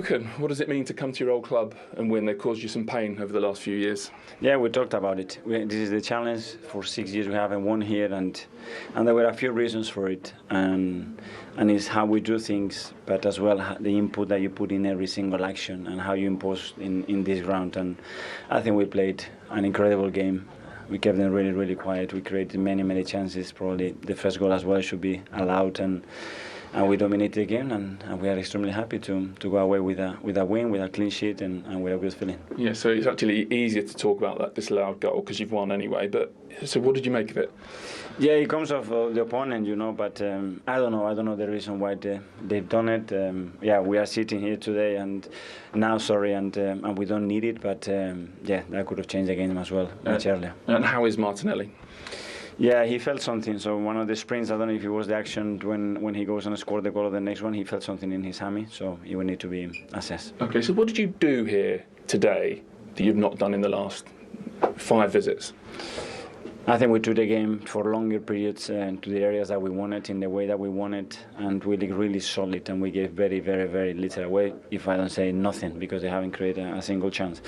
What does it mean to come to your old club and win? They've caused you some pain over the last few years. Yeah, we talked about it. This is the challenge. For 6 years we haven't won here, and there were a few reasons for it. And it's how we do things, but as well the input that you put in every single action and how you impose in this ground. And I think we played an incredible game. We kept them really, really quiet. We created many, many chances. Probably the first goal as well should be allowed, and we dominated the game, and we are extremely happy to go away with a win, with a clean sheet, and with a good feeling. Yeah, so it's actually easier to talk about that disallowed goal because you've won anyway. But so, what did you make of it? Yeah, it comes off the opponent, but I don't know the reason why they've done it. Yeah, we are sitting here today and we don't need it, but yeah, that could have changed the game as well much earlier. And how is Martinelli? Yeah, he felt something. So one of the sprints, I don't know if it was the action when he goes and scores the goal of the next one, he felt something in his hammy, so he will need to be assessed. Okay, so what did you do here today that you've not done in the last 5 visits? I think we took the game for longer periods to the areas that we wanted, in the way that we wanted, and we looked really solid, and we gave very, very, very little away, if I don't say nothing, because they haven't created a single chance.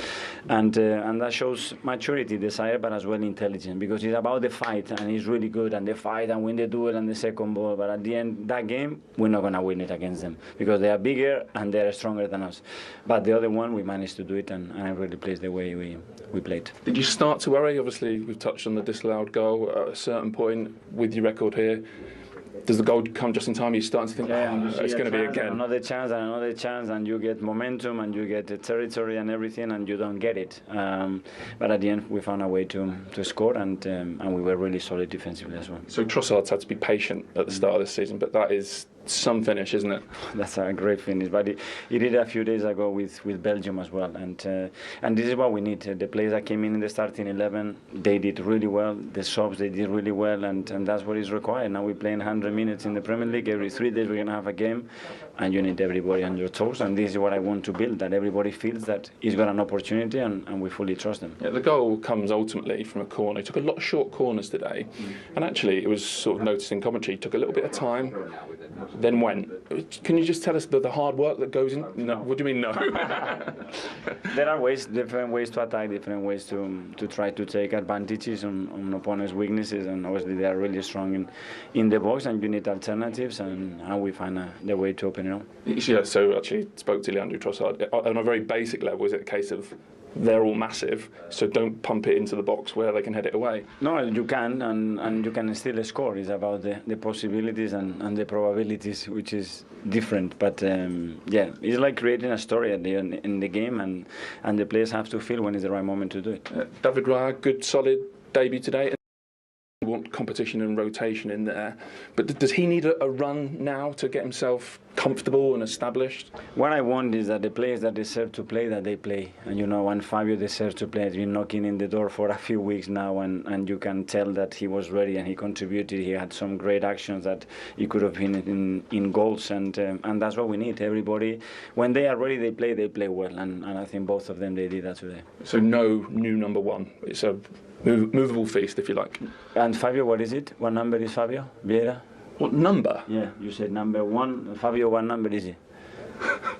And that shows maturity, desire, but as well intelligence, because it's about the fight, and it's really good, and they fight and win the duel and the second ball, but at the end, that game, we're not going to win it against them, because they are bigger and they are stronger than us. But the other one, we managed to do it, and I'm really pleased the way we played. Did you start to worry? Obviously, we've touched on the disallowed goal at a certain point with your record here. Does the goal come just in time? You're starting to think, it's going to be again. Another chance, and you get momentum, and you get the territory and everything, and you don't get it. But at the end, we found a way to score, and we were really solid defensively as well. So Trossard's had to be patient at the start of this season, but that is some finish, isn't it? That's a great finish, but he did it a few days ago with Belgium as well, and this is what we need. The players that came in the starting 11, they did really well. The subs, they did really well, and that's what is required. Now we're playing 100 minutes in the Premier League. Every 3 days we're going to have a game, and you need everybody on your toes, and this is what I want to build, that everybody feels that he's got an opportunity, and we fully trust them. Yeah, the goal comes ultimately from a corner. He took a lot of short corners today, and actually it was sort of noticed in commentary, he took a little bit of time, then went. Can you just tell us the hard work that goes in? No, what do you mean no? There are different ways to attack, different ways to try to take advantages on opponents' weaknesses, and obviously they are really strong in the box, and you need alternatives, and how we find the way to open it up. Yeah, so actually spoke to Leandro Trossard. On a very basic level, is it a case of they're all massive, so don't pump it into the box where they can head it away? No, you can, and you can still score. It's about the possibilities and the probabilities, which is different. But yeah, it's like creating a story at the end in the game, and the players have to feel when it's the right moment to do it. David Raya, good solid debut today. Want competition and rotation in there, but does he need a run now to get himself comfortable and established? What I want is that the players that deserve to play, that they play, and and Fabio deserves to play. He's been knocking in the door for a few weeks now, and you can tell that he was ready and he contributed. He had some great actions that he could have been in goals, and that's what we need. Everybody, when they are ready, they play well, and I think both of them, they did that today. So no new number one. It's a movable feast, if you like. And Fabio, what is it? What number is Fabio Vieira? What number? Yeah, you said number 1. Fabio, what number is he?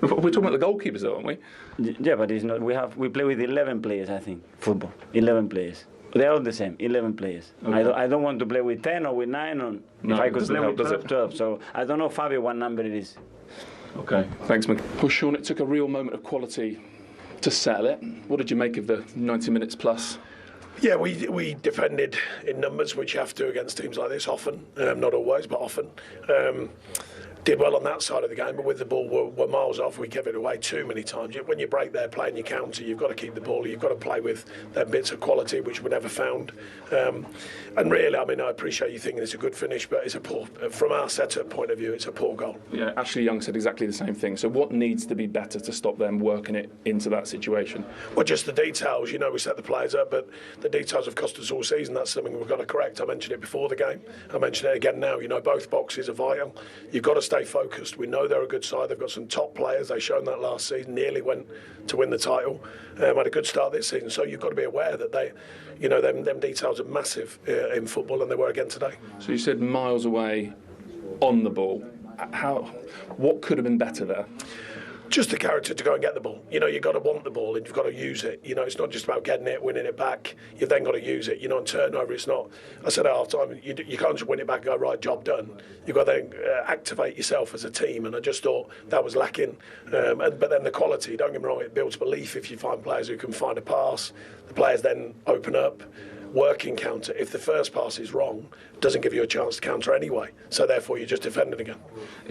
We're talking about the goalkeepers, though, aren't we? Yeah, but it's not. We play with 11 players, I think. Football, 11 players. They are all the same, 11 players. Okay. I don't want to play with 10 or with 9, or no, if I could play with 12. So I don't know, Fabio, what number it is. Okay, thanks, Mick. Well, Sean, it took a real moment of quality to settle it. What did you make of the 90 minutes plus? Yeah, we defended in numbers, which you have to against teams like this often. Not always, but often. Did well on that side of the game, but with the ball, we're miles off. We gave it away too many times. When you break there playing your counter, you've got to keep the ball. You've got to play with them bits of quality, which we never found. And really, I mean, I appreciate you thinking it's a good finish, but it's a poor, from our setup point of view, it's a poor goal. Yeah, Ashley Young said exactly the same thing. So what needs to be better to stop them working it into that situation? Well, just the details. We set the players up, but the details have cost us all season. That's something we've got to correct. I mentioned it before the game. I mentioned it again now. Both boxes are vital. You've got to stay focused. We know they're a good side. They've got some top players. They've shown that last season. Nearly went to win the title. Had a good start this season. So you've got to be aware that them details are massive in football, and they were again today. So you said miles away on the ball. What could have been better there? Just the character to go and get the ball. You know, you've got to want the ball and you've got to use it. You know, it's not just about getting it, winning it back. You've then got to use it. You know, on turnover, it's not. I said at half time, you can't just win it back and go, right, job done. You've got to then activate yourself as a team. And I just thought that was lacking. But then the quality, don't get me wrong, it builds belief if you find players who can find a pass. The players then open up. Working counter. If the first pass is wrong, it doesn't give you a chance to counter anyway. So therefore, you're just defending again.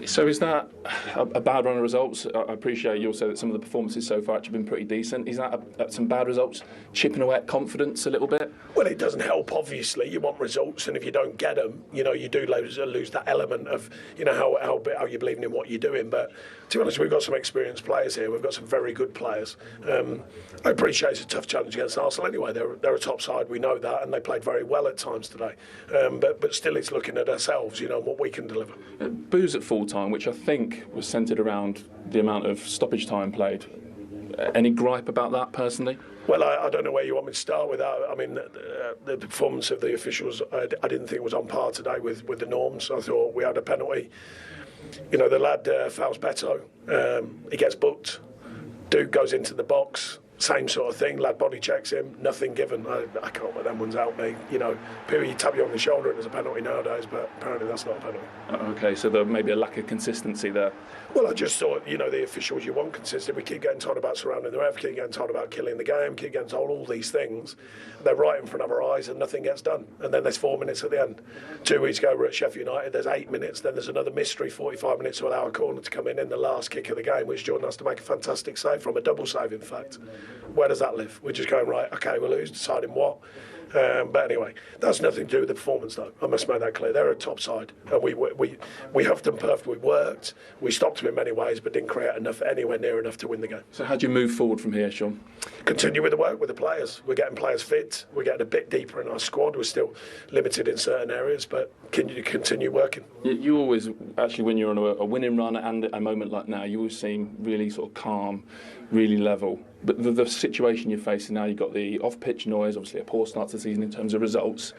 So is that a bad run of results? I appreciate you also that some of the performances so far have been pretty decent. Is that some bad results chipping away at confidence a little bit? Well, it doesn't help. Obviously, you want results, and if you don't get them, you know, you do lose that element of, you know, how you're believing in what you're doing. But to be honest, we've got some experienced players here. We've got some very good players. I appreciate it's a tough challenge against Arsenal anyway. They're a top side. We know that. And they played very well at times today. But still, it's looking at ourselves, you know, what we can deliver. Boos at full time, which I think was centred around the amount of stoppage time played. Any gripe about that personally? Well, I don't know where you want me to start with that. I mean, the performance of the officials, I didn't think was on par today with the norms. I thought we had a penalty. You know, the lad fouls Beto. He gets booked. Dude goes into the box. Same sort of thing, lad body checks him, nothing given. I can't let them ones out, me. You know, people you tap you on the shoulder and there's a penalty nowadays, but apparently that's not a penalty. Okay, so there may be a lack of consistency there. Well, I just thought, you know, the officials, you want consistent. We keep getting told about surrounding the ref, keep getting told about killing the game, keep getting told all these things. They're right in front of our eyes and nothing gets done. And then there's 4 minutes at the end. 2 weeks ago, we're at Sheffield United, there's 8 minutes, then there's another mystery 45 minutes to allow a corner to come in the last kick of the game, which Jordan has to make a fantastic save from, a double save, in fact. Where does that live? We're just going, right, okay, well, who's deciding what? But anyway, that's nothing to do with the performance, though. I must make that clear. They're a top side, and we have done perfect. We worked. We stopped them in many ways, but didn't create anywhere near enough to win the game. So how do you move forward from here, Sean? Continue with the work with the players. We're getting players fit. We're getting a bit deeper in our squad. We're still limited in certain areas, but continue working. You always, actually, when you're on a winning run and a moment like now, you always seem really sort of calm, really level. But the situation you're facing now, you've got the off-pitch noise, obviously a poor start to the season in terms of results.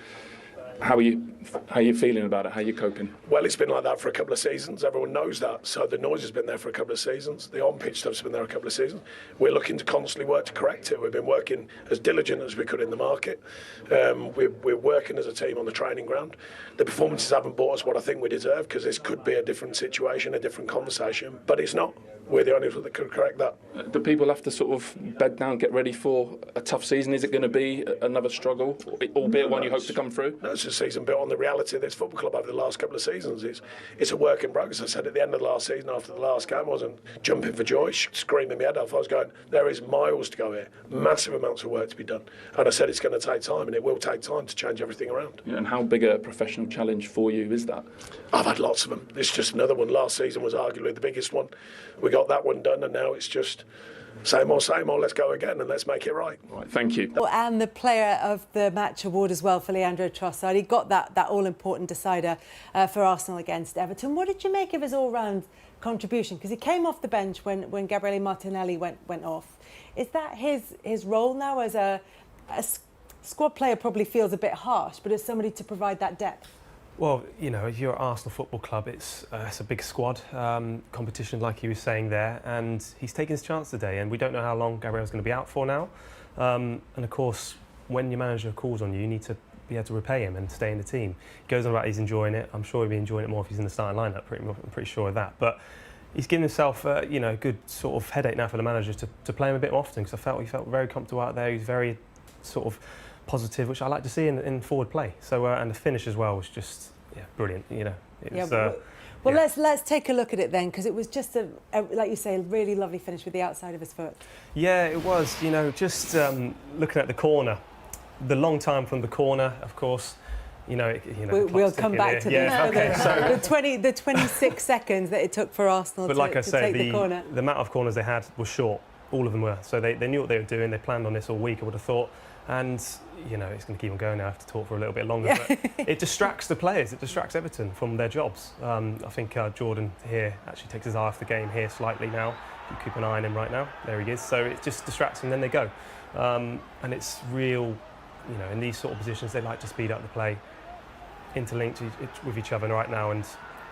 How are you feeling about it? How are you coping? Well, it's been like that for a couple of seasons. Everyone knows that. So the noise has been there for a couple of seasons. The on-pitch stuff's been there a couple of seasons. We're looking to constantly work to correct it. We've been working as diligent as we could in the market. We're working as a team on the training ground. The performances haven't brought us what I think we deserve, because this could be a different situation, a different conversation, but it's not. We're the only ones that could correct that. Do people have to sort of bed down, get ready for a tough season? Is it going to be another struggle, albeit one you hope to come through? No, it's a season built on the reality of this football club over the last couple of seasons. It's a work in progress. I said at the end of the last season, after the last game, I wasn't jumping for joy, screaming my head off. I was going, there is miles to go here, massive amounts of work to be done. And I said it's going to take time, and it will take time to change everything around. Yeah, and how big a professional challenge for you is that? I've had lots of them. It's just another one. Last season was arguably the biggest one. We got that one done, and now it's just same old, let's go again and let's make it right. Right, thank you. And the Player of the Match award as well for Leandro Trossard. He got that all-important decider for Arsenal against Everton. What did you make of his all-round contribution? Because he came off the bench when Gabriele Martinelli went off. Is that his role now as a squad player? Probably feels a bit harsh, but as somebody to provide that depth. Well, you know, if you're at Arsenal Football Club, it's a big squad, competition like he was saying there, and he's taking his chance today, and we don't know how long Gabriel's going to be out for now. And of course, when your manager calls on you, you need to be able to repay him and stay in the team. He goes on about he's enjoying it. I'm sure he'll be enjoying it more if he's in the starting lineup. I'm pretty sure of that. But he's given himself, a good sort of headache now for the manager to play him a bit more often, because he felt very comfortable out there. He's very sort of positive, which I like to see in forward play. So and the finish as well was just brilliant. You know, let's take a look at it then, because it was just a like you say, a really lovely finish with the outside of his foot. Yeah, it was. You know, just looking at the corner, the long time from the corner, of course. We'll come back to this. Yeah, okay. So the 26 seconds that it took for Arsenal to take the corner. The amount of corners they had was short. All of them were. So they knew what they were doing. They planned on this all week, I would have thought. And, it's going to keep on going now. I have to talk for a little bit longer. But it distracts the players. It distracts Everton from their jobs. I think Jordan here actually takes his eye off the game here slightly now. You keep an eye on him right now. There he is. So it just distracts him, then they go. And it's real, in these sort of positions, they like to speed up the play, interlinked with each other right now. And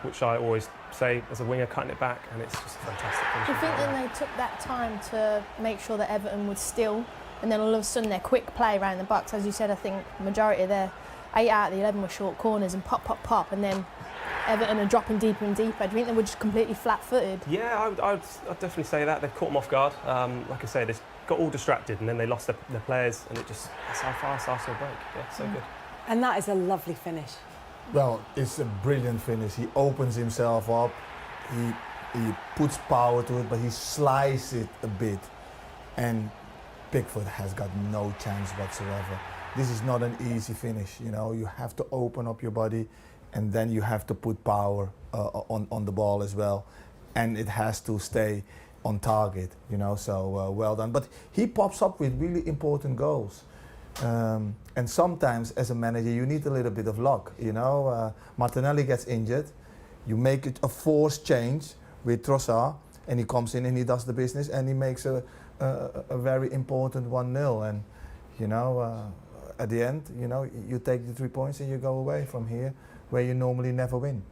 which I always say as a winger, cutting it back, and it's just a fantastic finish. Do you think then they took that time to make sure that Everton would still, and then all of a sudden their quick play around the box, as you said, I think the majority of their 8 out of the 11 were short corners and pop, pop, pop, and then Everton are dropping deeper and deeper. Do you think they were just completely flat-footed? Yeah, I'd definitely say that. They've caught them off guard. Like I say, they got all distracted and then they lost their players, and that's how fast Arsenal break. Yeah, so good. And that is a lovely finish. Well, it's a brilliant finish. He opens himself up, he puts power to it, but he slices it a bit. And Pickford has got no chance whatsoever. This is not an easy finish, you know. You have to open up your body, and then you have to put power on the ball as well, and it has to stay on target, you know. So well done. But he pops up with really important goals, and sometimes as a manager you need a little bit of luck, you know. Martinelli gets injured, you make it a forced change with Trossard, and he comes in and he does the business, and he makes a very important 1-0, and you know, at the end, you know, you take the 3 points and you go away from here where you normally never win.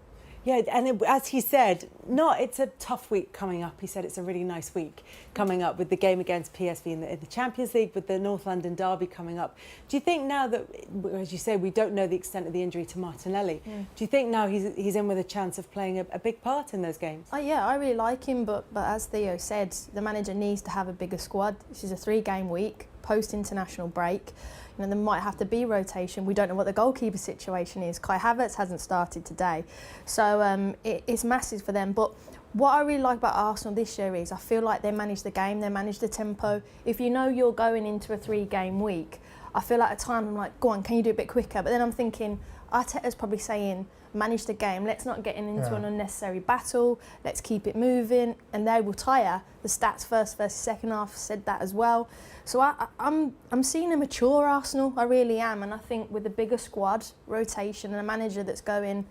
Yeah, and as he said, it's a tough week coming up. He said it's a really nice week coming up with the game against PSV in the Champions League, with the North London derby coming up. Do you think now that, as you say, we don't know the extent of the injury to Martinelli, do you think now he's in with a chance of playing a big part in those games? Yeah, I really like him, but as Theo said, the manager needs to have a bigger squad. This is a 3-game week, post-international break. You know, there might have to be rotation. We don't know what the goalkeeper situation is. Kai Havertz hasn't started today. So it's massive for them. But what I really like about Arsenal this year is I feel like they manage the game, they manage the tempo. If you know you're going into a 3-game week, I feel like at times I'm like, go on, can you do it a bit quicker? But then I'm thinking, Arteta's probably saying, manage the game, let's not get into an unnecessary battle, let's keep it moving, and they will tire. The stats first versus second half said that as well. So I'm seeing a mature Arsenal, I really am, and I think with a bigger squad, rotation, and a manager that's going,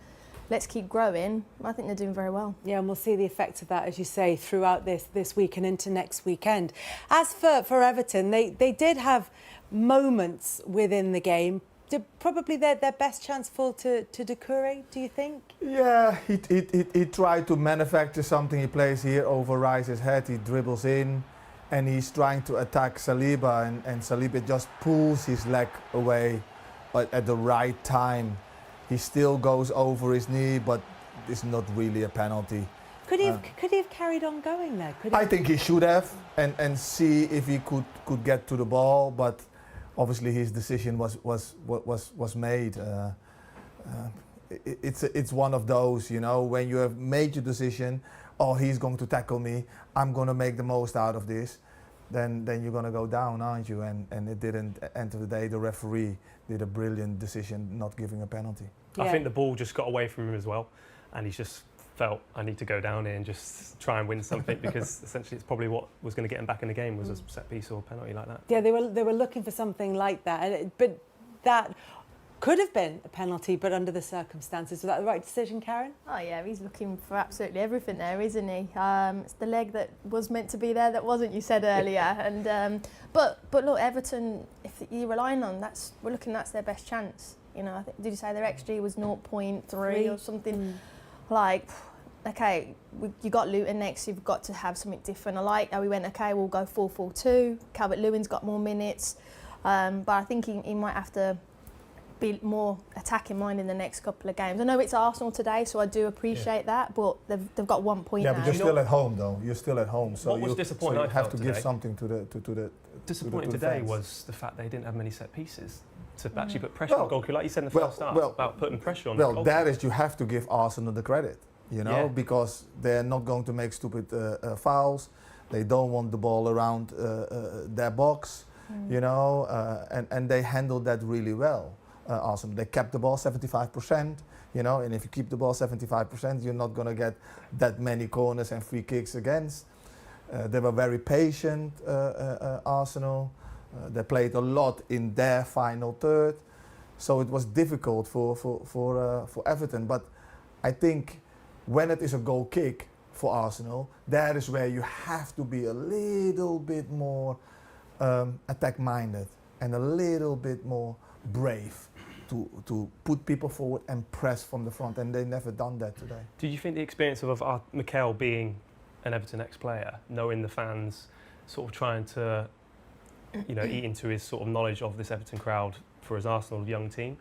let's keep growing, I think they're doing very well. Yeah, and we'll see the effects of that, as you say, throughout this week and into next weekend. As for Everton, they did have moments within the game. Probably their best chance fall to Doucouré, do you think? Yeah, he tried to manufacture something. He plays here, overrides his head, he dribbles in, and he's trying to attack Saliba, and Saliba just pulls his leg away, but at the right time. He still goes over his knee, but it's not really a penalty. Could he have carried on going there? I think he should have, and see if he could get to the ball, but obviously his decision was made. It's one of those, you know, when you have made your decision, oh, he's going to tackle me, I'm going to make the most out of this, then you're going to go down, aren't you? And it didn't. At the end of the day, the referee did a brilliant decision not giving a penalty. Yeah. I think the ball just got away from him as well, and he's just felt, I need to go down here and just try and win something, because essentially it's probably what was going to get him back in the game was a set piece or a penalty like that. Yeah, they were looking for something like that, but that could have been a penalty, but under the circumstances. Was that the right decision, Karen? Oh yeah, he's looking for absolutely everything there, isn't he? It's the leg that was meant to be there that wasn't, you said earlier. And but look, Everton, if you're relying on that's their best chance. You know, I think, did you say their XG was 0.3 or something? Like, okay, you got Luton next, you've got to have something different. I like how we went, okay, we'll go 4-4-2. Calvert-Lewin's got more minutes, but I think he might have to be more attacking mind in the next couple of games. I know it's Arsenal today, so I do appreciate that, but they've got 1 point now. Yeah, but you're still at home, though. You're still at home, so what was disappointing, so you have to today, give something to the disappointing today was the fact they didn't have many set pieces to actually put pressure on the goalkeeper, like you said in the first half, about putting pressure on the goalkeeper. That is, you have to give Arsenal the credit, you know, because they're not going to make stupid fouls. They don't want the ball around their box, you know, and they handled that really well. Arsenal, they kept the ball 75%, you know, and if you keep the ball 75%, you're not going to get that many corners and free kicks against. They were very patient, Arsenal. They played a lot in their final third, so it was difficult for Everton. But I think when it is a goal kick for Arsenal, that is where you have to be a little bit more attack-minded and a little bit more brave. to put people forward and press from the front, and they never done that today. Do you think the experience of Mikel being an Everton ex-player, knowing the fans, sort of trying to, you know, eat into his sort of knowledge of this Everton crowd for his Arsenal young team?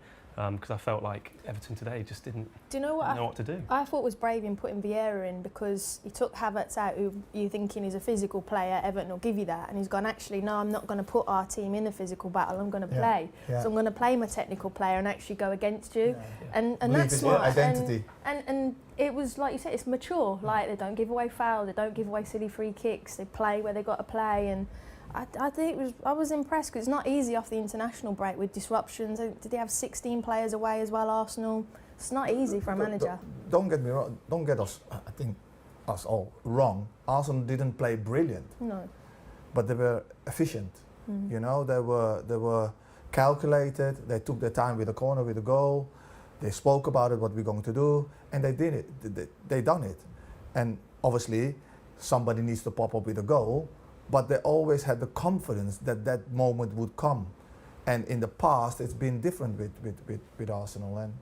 Because I felt like Everton today just didn't know what to do. I thought was brave in putting Vieira in, because he took Havertz out, who you're thinking is a physical player. Everton will give you that, and he's gone, actually, no, I'm not going to put our team in a physical battle. I'm going to play. So I'm going to play my technical player and actually go against you. And that's smart. Identity. And it was, like you said, it's mature. Like, they don't give away fouls, they don't give away silly free kicks. They play where they got to play, and I think I was impressed, because it's not easy off the international break with disruptions. Did they have 16 players away as well, Arsenal? It's not easy for a manager. Don't get me wrong. Don't get us. I think us all wrong. Arsenal didn't play brilliant. No. But they were efficient. You know, they were calculated. They took their time with the corner, with the goal. They spoke about it, what we're going to do, and they did it. They done it. And obviously, somebody needs to pop up with a goal. But they always had the confidence that that moment would come. And in the past, it's been different with Arsenal. And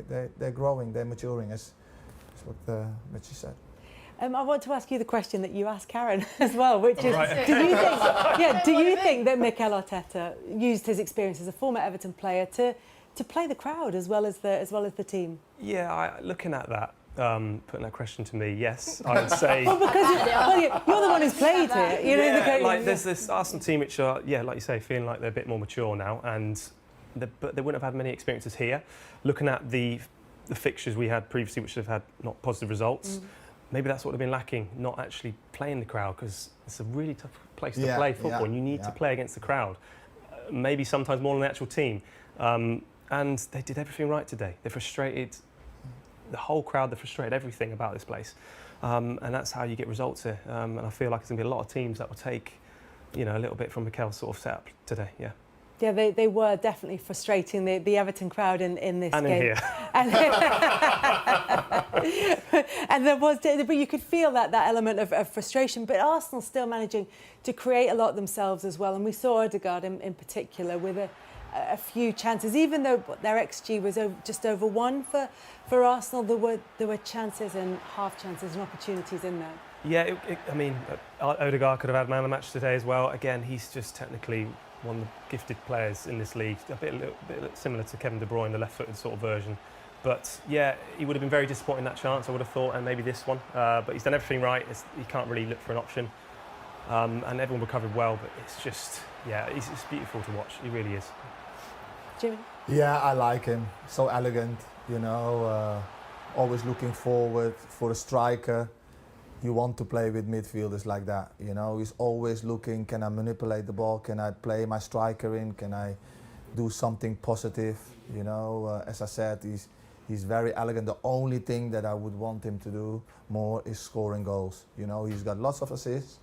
they're growing, they're maturing, as what Mitchie said. I want to ask you the question that you asked Karen as well, which is, do you think that Mikel Arteta used his experience as a former Everton player to play the crowd as well as the team? Yeah, looking at that, putting that question to me, yes, I would say. Well, because you're the one who's played here. You know, like there's this Arsenal team which are, like you say, feeling like they're a bit more mature now, but they wouldn't have had many experiences here. Looking at the fixtures we had previously, which have had not positive results, maybe that's what they've been lacking, not actually playing the crowd, because it's a really tough place to play football, and you need to play against the crowd. Maybe sometimes more than the actual team. And they did everything right today. They frustrated the whole crowd, they frustrated everything about this place. And that's how you get results here. And I feel like there's going to be a lot of teams that will take, a little bit from Mikel's sort of setup today, Yeah, they were definitely frustrating the Everton crowd in this and game. In here. And there was, but you could feel that element of frustration. But Arsenal still managing to create a lot themselves as well. And we saw Odegaard in particular with a few chances, even though their XG was just over 1 for Arsenal. There were chances and half chances and opportunities in there. Yeah, Odegaard could have had man of the match today as well. Again, he's just technically one of the gifted players in this league, a little bit similar to Kevin De Bruyne, the left-footed sort of version. But yeah, he would have been very disappointed in that chance, I would have thought, and maybe this one. But he's done everything right. He can't really look for an option. And everyone recovered well, but it's just, it's beautiful to watch. He really is. Jimmy? Yeah, I like him. So elegant, always looking forward for a striker. You want to play with midfielders like that, He's always looking, can I manipulate the ball? Can I play my striker in? Can I do something positive? As I said, he's very elegant. The only thing that I would want him to do more is scoring goals. He's got lots of assists,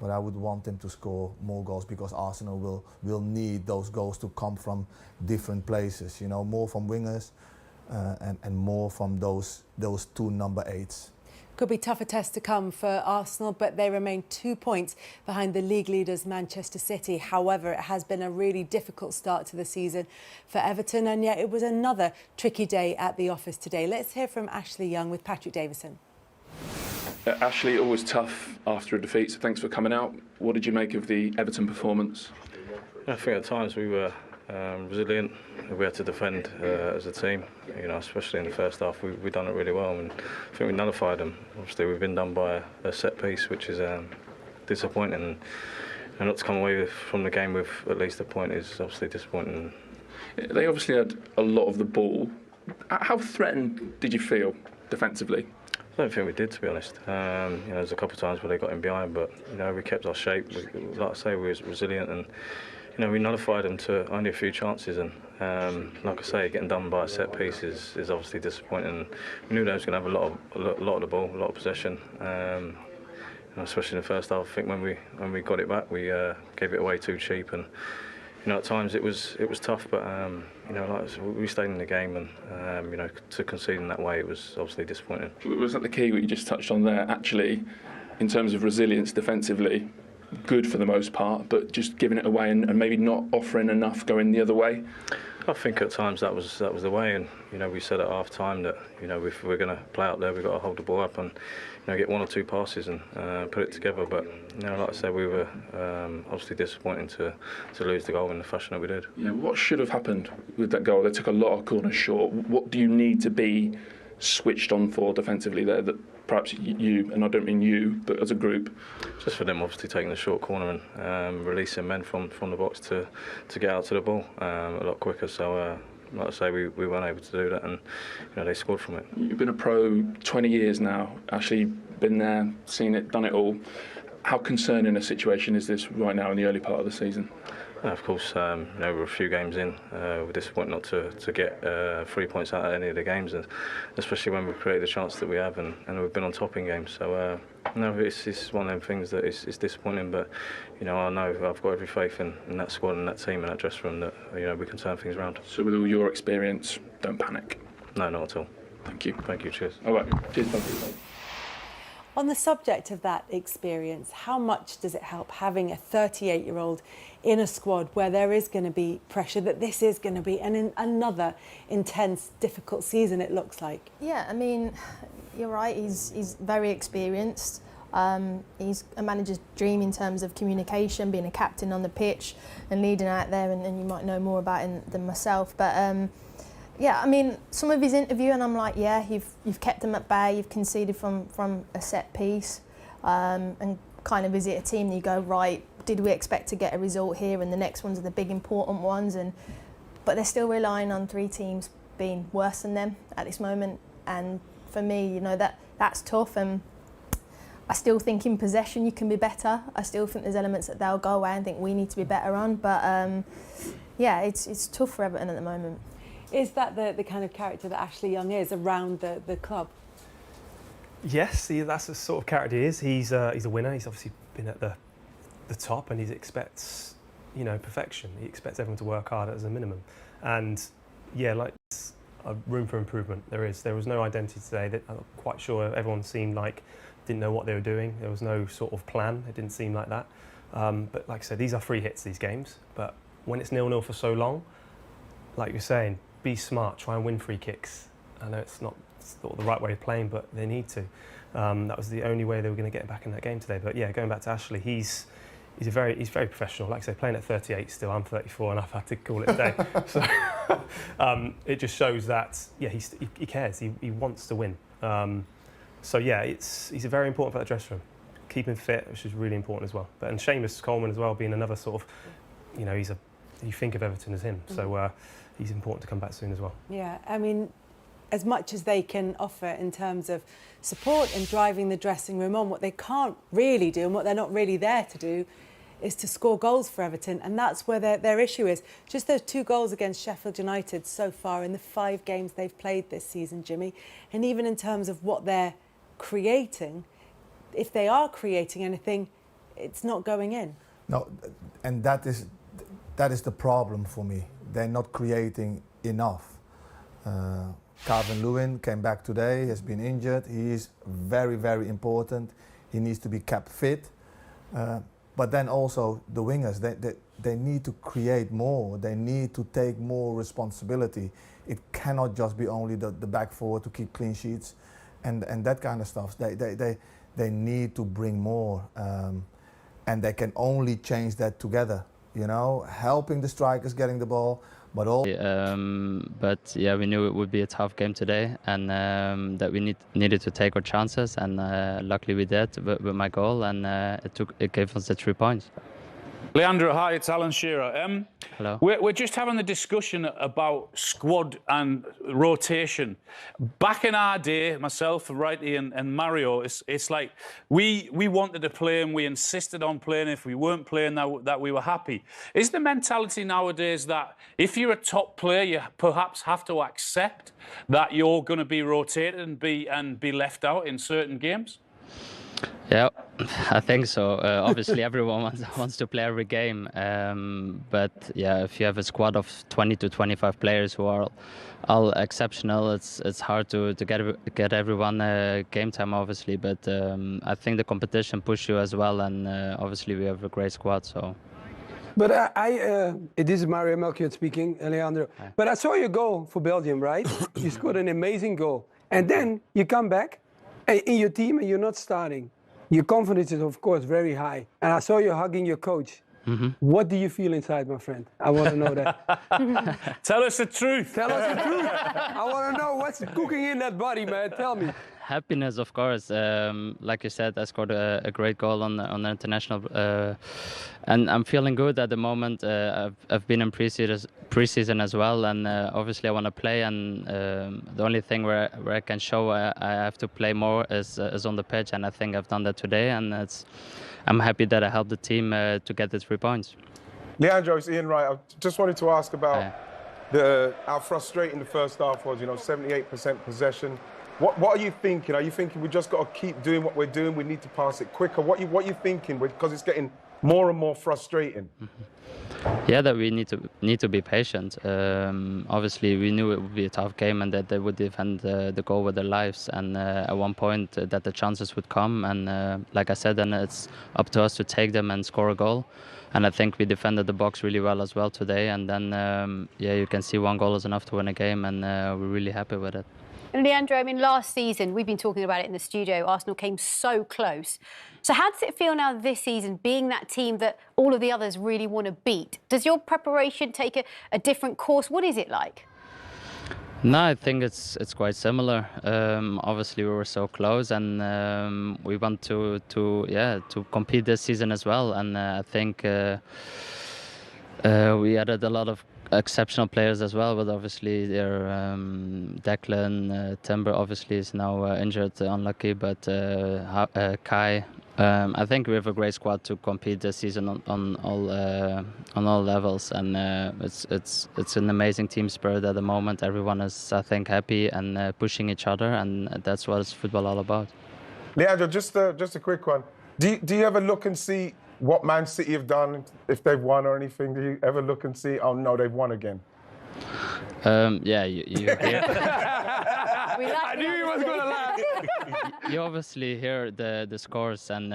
but I would want him to score more goals, because Arsenal will need those goals to come from different places, more from wingers and more from those two number 8s. Could be tougher tests to come for Arsenal, but they remain 2 points behind the league leaders Manchester City. However, it has been a really difficult start to the season for Everton, and yet it was another tricky day at the office today. Let's hear from Ashley Young with Patrick Davison. Ashley, always tough after a defeat, so thanks for coming out. What did you make of the Everton performance? I think at times we were resilient. We had to defend as a team, especially in the first half. We done it really well, and I think we nullified them. Obviously, we've been done by a set piece, which is disappointing, and not to come away from the game with at least a point is obviously disappointing. They obviously had a lot of the ball. How threatened did you feel defensively? I don't think we did, to be honest. There's a couple of times where they got in behind, but we kept our shape. Like I say, we were resilient, and we nullified them to only a few chances. And like I say, getting done by a set piece is obviously disappointing. We knew they was going to have a lot of the ball, a lot of possession. Especially in the first half, I think when we got it back, we gave it away too cheap. And at times it was tough, but we stayed in the game, and to concede in that way, it was obviously disappointing. Was that the key what you just touched on there? Actually, in terms of resilience defensively, good for the most part, but just giving it away and maybe not offering enough going the other way? I think at times that was the way, and we said at half time that if we're going to play out there, we've got to hold the ball up and get 1 or 2 passes and put it together. But like I said, we were obviously disappointing to lose the goal in the fashion that we did. Yeah, what should have happened with that goal? They took a lot of corners short. What do you need to be switched on for defensively there that perhaps you, and I don't mean you, but as a group? Just for them obviously taking the short corner and releasing men from the box to get out to the ball a lot quicker. So like I say, we weren't able to do that, and they scored from it. You've been a pro 20 years now, actually been there, seen it, done it all. How concerning a situation is this right now in the early part of the season? Of course, we're a few games in. We're disappointed not to get 3 points out of any of the games, and especially when we've created the chance that we have, and we've been on top in games. So it's one of them things that is disappointing. But I know I've got every faith in that squad and that team and that dressing room that we can turn things around. So with all your experience, don't panic. No, not at all. Thank you. Thank you. Cheers. All right. Cheers. Thank you. On the subject of that experience, how much does it help having a 38-year-old in a squad where there is going to be pressure, that this is going to be another intense, difficult season, it looks like? Yeah, I mean, you're right, he's very experienced. He's a manager's dream in terms of communication, being a captain on the pitch and leading out there, and you might know more about him than myself. But yeah, I mean, some of his interview, and I'm like, yeah, you've kept them at bay, you've conceded from a set piece, and kind of visit a team and you go, right, did we expect to get a result here, and the next ones are the big important ones, but they're still relying on 3 teams being worse than them at this moment. And for me, that's tough, and I still think in possession you can be better. I still think there's elements that they'll go away and think we need to be better on, but yeah, it's tough for Everton at the moment. Is that the kind of character that Ashley Young is around the club? Yes, that's the sort of character he is. He's a winner. He's obviously been at the top, and he expects perfection. He expects everyone to work hard as a minimum. And yeah, like a room for improvement. There was no identity today. I'm quite sure everyone seemed like didn't know what they were doing. There was no sort of plan. It didn't seem like that. But like I said, these are free hits, these games. But when it's 0-0 for so long, like you're saying, be smart, try and win free kicks. I know it's not the right way of playing, but they need to. That was the only way they were going to get back in that game today. But yeah, going back to Ashley, he's very professional. Like I say, playing at 38 still, I'm 34 and I've had to call it a day. So it just shows that, yeah, he cares, he wants to win. So yeah, he's very important for that dressing room. Keep him fit, which is really important as well. And Seamus Coleman as well, being another sort of, you think of Everton as him. So he's important to come back soon as well. Yeah, I mean, as much as they can offer in terms of support and driving the dressing room on, what they can't really do and what they're not really there to do is to score goals for Everton, and that's where their issue is. Just those 2 goals against Sheffield United so far in the 5 games they've played this season, Jimmy, and even in terms of what they're creating, if they are creating anything, it's not going in. No, and that is the problem for me. They're not creating enough. Calvert-Lewin came back today, has been injured. He is very, very important. He needs to be kept fit. But then also the wingers, they need to create more. They need to take more responsibility. It cannot just be only the back four to keep clean sheets and that kind of stuff. They need to bring more. And they can only change that together, helping the strikers getting the ball, but all. But yeah, we knew it would be a tough game today, and that we needed to take our chances, and luckily we did with my goal, and it gave us the 3 points. Leandro, hi, it's Alan Shearer. Hello. We're just having the discussion about squad and rotation. Back in our day, myself, Righty and Mario, it's like we wanted to play and we insisted on playing. If we weren't playing, that we were happy. Is the mentality nowadays that if you're a top player, you perhaps have to accept that you're going to be rotated and be left out in certain games? Yeah, I think so. Obviously, everyone wants to play every game. But yeah, if you have a squad of 20 to 25 players who are all exceptional, it's hard to get everyone game time, obviously. But I think the competition pushes you as well, and obviously we have a great squad. So. But this is Mario Melchior speaking, Leandro. But I saw your goal for Belgium, right? You scored an amazing goal. And then you come back in your team and you're not starting. Your confidence is, of course, very high. And I saw you hugging your coach. What do you feel inside, my friend? I want to know that. Tell us the truth. Tell us the truth. I want to know what's cooking in that body, man. Tell me. Happiness, of course. Like you said, I scored a great goal on the international, and I'm feeling good at the moment. I've been in preseason as well, and obviously I want to play. And the only thing where I can show I have to play more is on the pitch, and I think I've done that today. And I'm happy that I helped the team to get the 3 points. Leandro, it's Ian Wright. I just wanted to ask about how frustrating the first half was. 78% possession. What are you thinking? Are you thinking we just got to keep doing what we're doing? We need to pass it quicker. What are you thinking? Because it's getting more and more frustrating. Yeah, that we need to be patient. Obviously, we knew it would be a tough game and that they would defend the goal with their lives. And at one point, that the chances would come. And like I said, then it's up to us to take them and score a goal. And I think we defended the box really well as well today. And then, you can see 1 goal is enough to win a game, and we're really happy with it. And Leandro, I mean, last season, we've been talking about it in the studio, Arsenal came so close. So how does it feel now this season, being that team that all of the others really want to beat? Does your preparation take a different course? What is it like? No, I think it's quite similar. Obviously, we were so close, and we want to compete this season as well. And I think we added a lot of exceptional players as well, but obviously Declan, Timber obviously is now injured, unlucky, but Kai. I think we have a great squad to compete this season on all levels, and it's an amazing team spirit at the moment. Everyone is, I think, happy and pushing each other, and that's what it's football all about. Leandro, just a quick one. Do you ever look and see what Man City have done, if they've won or anything? Do you ever look and see, oh no, they've won again? Yeah, you hear. I knew he was going to laugh. You obviously hear the scores, and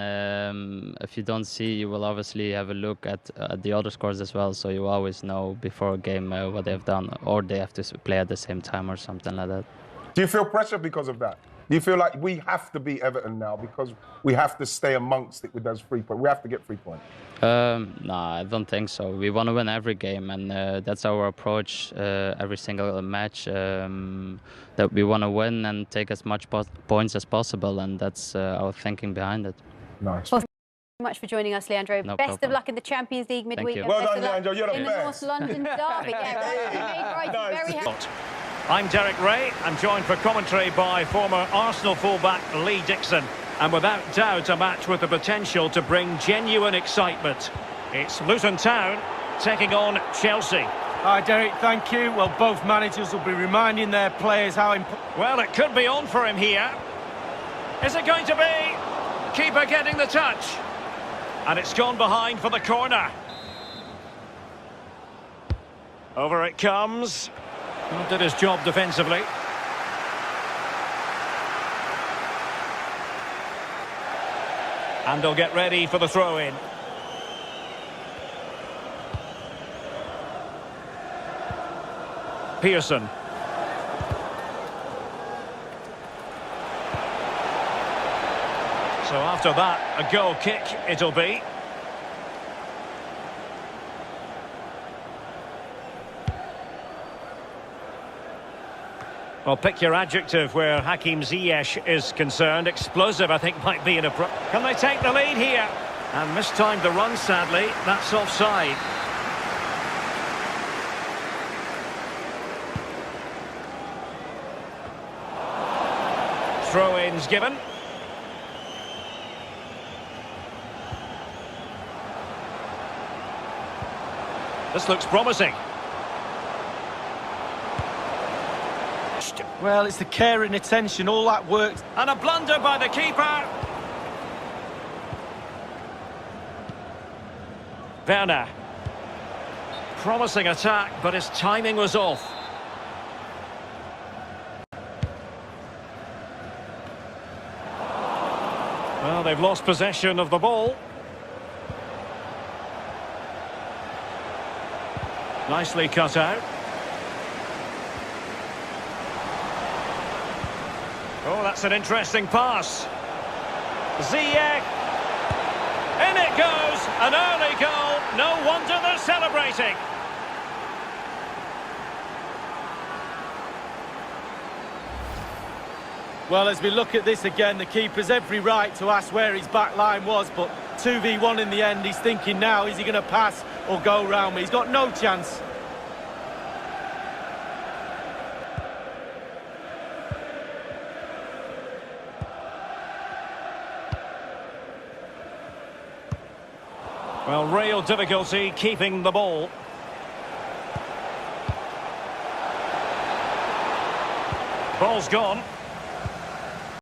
if you don't see, you will obviously have a look at the other scores as well, so you always know before a game what they've done, or they have to play at the same time or something like that. Do you feel pressure because of that? Do you feel like we have to beat Everton now because we have to stay amongst it with those 3 points? We have to get 3 points. No, I don't think so. We want to win every game, and that's our approach every single match. That we want to win and take as much points as possible, and that's our thinking behind it. Nice. Well, thank you very much for joining us, Leandro. No Best problem. of luck in the Champions League midweek. Thank you. Well done, Leandro. You're the in best. the North London derby. Very happy. I'm Derek Ray. I'm joined for commentary by former Arsenal fullback Lee Dixon. And without doubt, a match with the potential to bring genuine excitement. It's Luton Town taking on Chelsea. Hi, Derek. Thank you. Well, both managers will be reminding their players how important... Well, it could be on for him here. Is it going to be? Keeper getting the touch. And it's gone behind for the corner. Over it comes. Well, did his job defensively. And they'll get ready for the throw-in. Pearson. So after that, a goal kick it'll be. Well, pick your adjective where Hakim Ziyech is concerned. Explosive, I think, might be an approach. Can they take the lead here? And mistimed the run, sadly. That's offside. Throw-ins given. This looks promising. Well, it's the care and attention, all that works. And a blunder by the keeper. Werner. Promising attack, but his timing was off. Well, they've lost possession of the ball. Nicely cut out. Oh, that's an interesting pass. Ziyech. In it goes. An early goal. No wonder they're celebrating. Well, as we look at this again, the keeper's every right to ask where his back line was, but 2v1 in the end. He's thinking now, is he going to pass or go round me? He's got no chance. Well, real difficulty keeping the ball. Ball's gone.